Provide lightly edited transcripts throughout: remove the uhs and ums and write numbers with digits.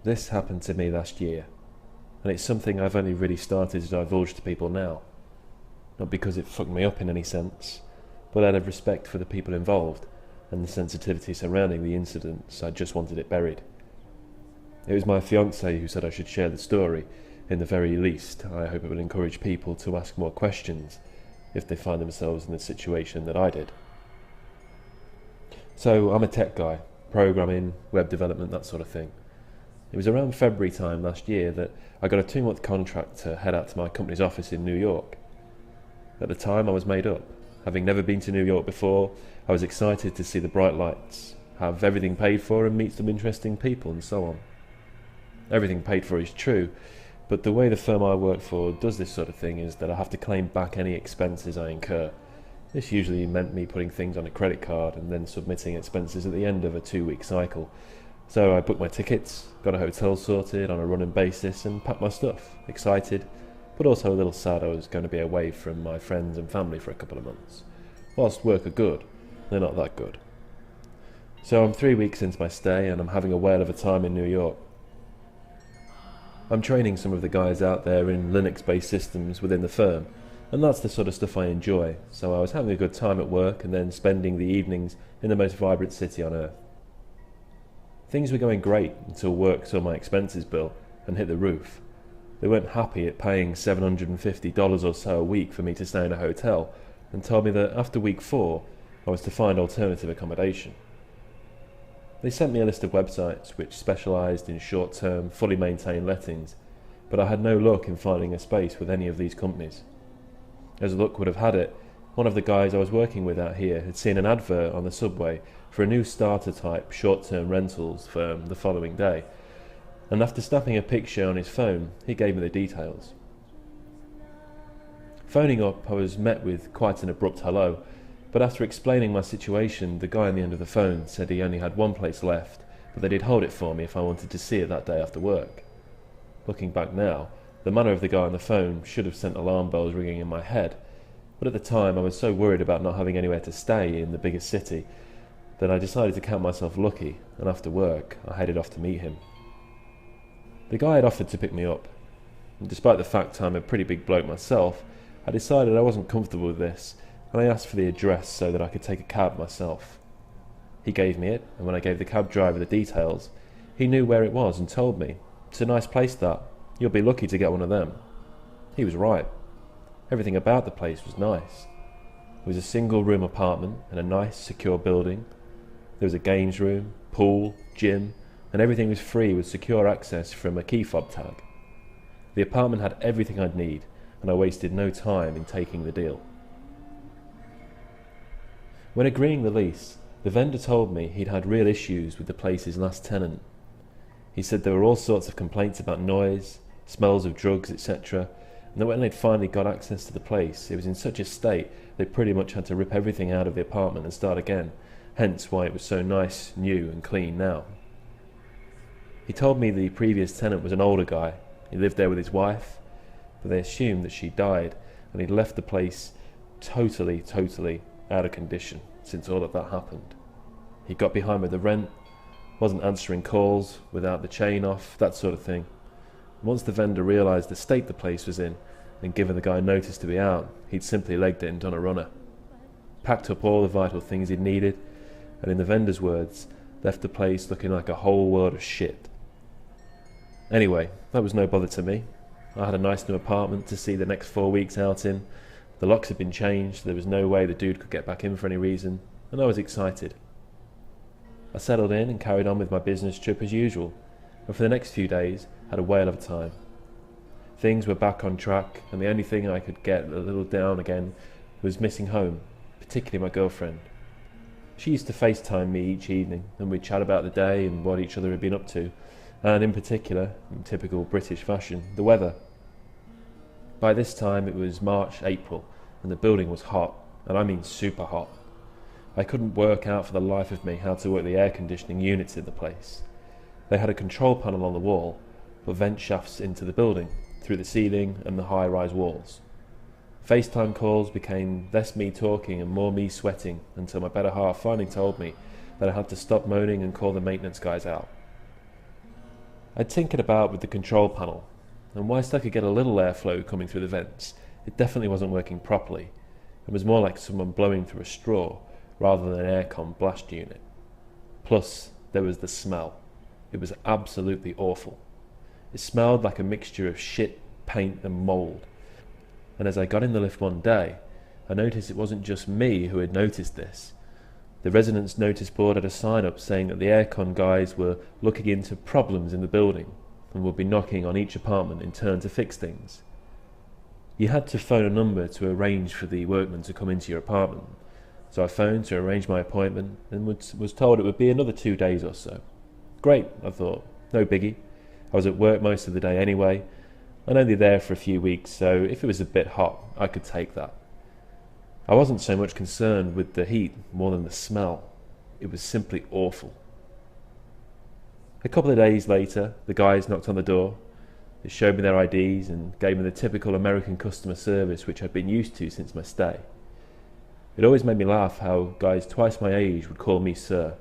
This happened to me last year, and it's something I've only really started to divulge to people now. Not because it fucked me up in any sense, but out of respect for the people involved and the sensitivity surrounding the incidents. I just wanted it buried. It was my fiancée who said I should share the story. In the very least, I hope it will encourage people to ask more questions if they find themselves in the situation that I did. So I'm a tech guy, programming, web development, that sort of thing. It was around February time last year that I got a 2-month contract to head out to my company's office in New York. At the time I was made up. Having never been to New York before, I was excited to see the bright lights, have everything paid for and meet some interesting people and so on. Everything paid for is true, but the way the firm I work for does this sort of thing is that I have to claim back any expenses I incur. This usually meant me putting things on a credit card and then submitting expenses at the end of a 2-week cycle. So I booked my tickets, got a hotel sorted on a running basis and packed my stuff, excited, but also a little sad I was going to be away from my friends and family for a couple of months. Whilst work are good, they're not that good. So I'm 3 weeks into my stay and I'm having a whale of a time in New York. I'm training some of the guys out there in Linux-based systems within the firm, and that's the sort of stuff I enjoy, so I was having a good time at work and then spending the evenings in the most vibrant city on earth. Things were going great until work saw my expenses bill and hit the roof. They weren't happy at paying $750 or so a week for me to stay in a hotel and told me that after week 4 I was to find alternative accommodation. They sent me a list of websites which specialised in short-term, fully maintained lettings, but I had no luck in finding a space with any of these companies. As luck would have had it, one of the guys I was working with out here had seen an advert on the subway for a new starter-type short-term rentals firm the following day, and after snapping a picture on his phone, he gave me the details. Phoning up, I was met with quite an abrupt hello, but after explaining my situation, the guy on the end of the phone said he only had one place left, but that he'd hold it for me if I wanted to see it that day after work. Looking back now, the manner of the guy on the phone should have sent alarm bells ringing in my head, but at the time I was so worried about not having anywhere to stay in the biggest city that I decided to count myself lucky, and after work I headed off to meet him. The guy had offered to pick me up, and despite the fact I'm a pretty big bloke myself, I decided I wasn't comfortable with this, and I asked for the address so that I could take a cab myself. He gave me it, and when I gave the cab driver the details, he knew where it was and told me, "It's a nice place that, you'll be lucky to get one of them." He was right. Everything about the place was nice. It was a single-room apartment in a nice, secure building. There was a games room, pool, gym, and everything was free with secure access from a key fob tag. The apartment had everything I'd need, and I wasted no time in taking the deal. When agreeing the lease, the vendor told me he'd had real issues with the place's last tenant. He said there were all sorts of complaints about noise, smells of drugs, etc., and that when they'd finally got access to the place, it was in such a state they pretty much had to rip everything out of the apartment and start again, hence why it was so nice, new and clean now. He told me the previous tenant was an older guy. He lived there with his wife, but they assumed that she died and he'd left the place totally out of condition since all of that happened. He got behind with the rent, wasn't answering calls without the chain off, that sort of thing. Once the vendor realised the state the place was in and given the guy notice to be out, he'd simply legged it and done a runner. Packed up all the vital things he'd needed, and in the vendor's words, left the place looking like a whole world of shit. Anyway, that was no bother to me. I had a nice new apartment to see the next 4 weeks out in. The locks had been changed, there was no way the dude could get back in for any reason, and I was excited. I settled in and carried on with my business trip as usual, and for the next few days had a whale of a time. Things were back on track, and the only thing I could get a little down again was missing home, particularly my girlfriend. She used to FaceTime me each evening, and we'd chat about the day and what each other had been up to, and in particular, in typical British fashion, the weather. By this time it was March, April, and the building was hot, and I mean super hot. I couldn't work out for the life of me how to work the air conditioning units in the place. They had a control panel on the wall, but vent shafts into the building, through the ceiling and the high-rise walls. FaceTime calls became less me talking and more me sweating until my better half finally told me that I had to stop moaning and call the maintenance guys out. I'd tinkered about with the control panel, and whilst I could get a little airflow coming through the vents, it definitely wasn't working properly. It was more like someone blowing through a straw rather than an aircon blast unit. Plus, there was the smell. It was absolutely awful. It smelled like a mixture of shit, paint and mould. And as I got in the lift one day, I noticed it wasn't just me who had noticed this. The residents' notice board had a sign up saying that the aircon guys were looking into problems in the building and would be knocking on each apartment in turn to fix things. You had to phone a number to arrange for the workmen to come into your apartment, so I phoned to arrange my appointment and was told it would be another 2 days or so. Great, I thought, no biggie. I was at work most of the day anyway, and only there for a few weeks, so if it was a bit hot, I could take that. I wasn't so much concerned with the heat more than the smell. It was simply awful. A couple of days later, the guys knocked on the door. They showed me their IDs and gave me the typical American customer service which I'd been used to since my stay. It always made me laugh how guys twice my age would call me sir.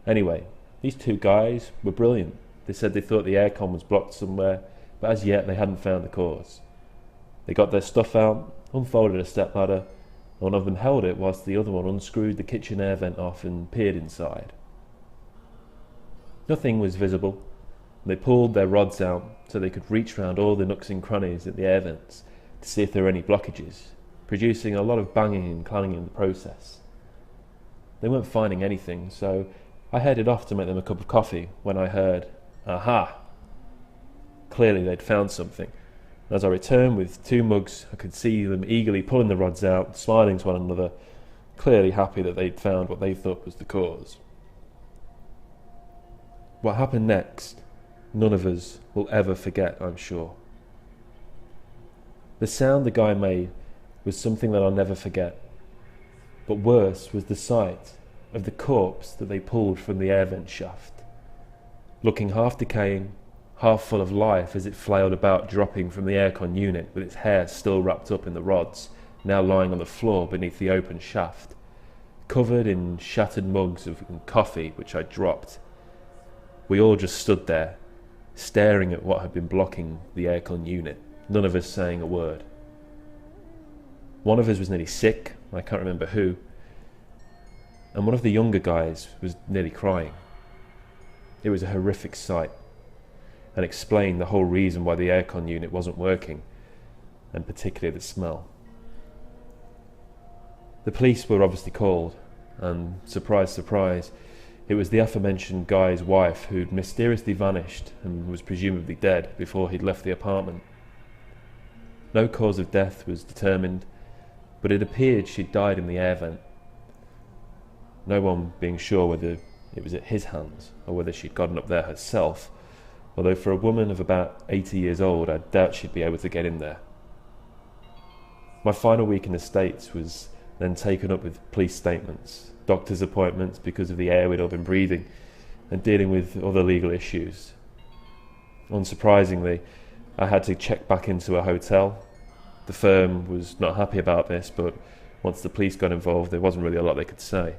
Anyway, these two guys were brilliant. They said they thought the aircon was blocked somewhere, but as yet they hadn't found the cause. They got their stuff out, unfolded a stepladder. One of them held it whilst the other one unscrewed the kitchen air vent off and peered inside. Nothing was visible. They pulled their rods out so they could reach round all the nooks and crannies at the air vents to see if there were any blockages, producing a lot of banging and clanging in the process. They weren't finding anything, so I headed off to make them a cup of coffee when I heard, "Aha!" Clearly they'd found something. As I returned with 2 mugs, I could see them eagerly pulling the rods out, smiling to one another, clearly happy that they'd found what they thought was the cause. What happened next, none of us will ever forget, I'm sure. The sound the guy made was something that I'll never forget. But worse was the sight of the corpse that they pulled from the air vent shaft, looking half decaying, half full of life as it flailed about, dropping from the aircon unit with its hair still wrapped up in the rods, now lying on the floor beneath the open shaft, covered in shattered mugs of coffee which I dropped. We all just stood there, staring at what had been blocking the aircon unit, none of us saying a word. One of us was nearly sick, I can't remember who, and one of the younger guys was nearly crying. It was a horrific sight, and explained the whole reason why the aircon unit wasn't working, and particularly the smell. The police were obviously called, and surprise, surprise, it was the aforementioned guy's wife who'd mysteriously vanished and was presumably dead before he'd left the apartment. No cause of death was determined, but it appeared she'd died in the air vent. No one being sure whether it was at his hands or whether she'd gotten up there herself, although for a woman of about 80 years old, I doubt she'd be able to get in there. My final week in the States was then taken up with police statements, doctor's appointments because of the air we'd all been breathing, and dealing with other legal issues. Unsurprisingly, I had to check back into a hotel. The firm was not happy about this, but once the police got involved, there wasn't really a lot they could say.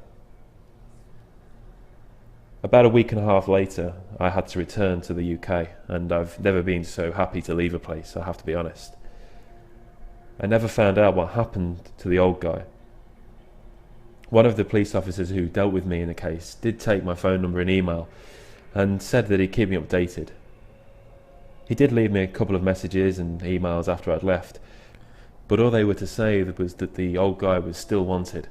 About a week and a half later, I had to return to the UK, and I've never been so happy to leave a place, I have to be honest. I never found out what happened to the old guy. One of the police officers who dealt with me in the case did take my phone number and email, and said that he'd keep me updated. He did leave me a couple of messages and emails after I'd left, but all they were to say was that the old guy was still wanted,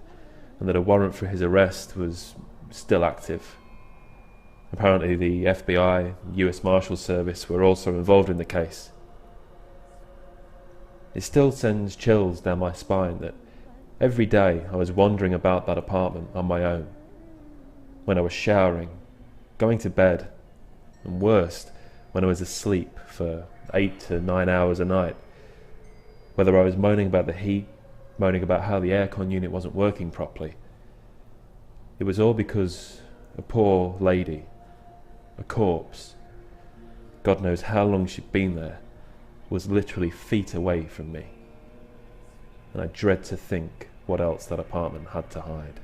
and that a warrant for his arrest was still active. Apparently the FBI, US Marshal Service were also involved in the case. It still sends chills down my spine that every day I was wandering about that apartment on my own, when I was showering, going to bed, and worst, when I was asleep for 8 to 9 hours a night, whether I was moaning about the heat, moaning about how the aircon unit wasn't working properly. It was all because a poor lady, a corpse, God knows how long she'd been there, was literally feet away from me. And I dread to think what else that apartment had to hide.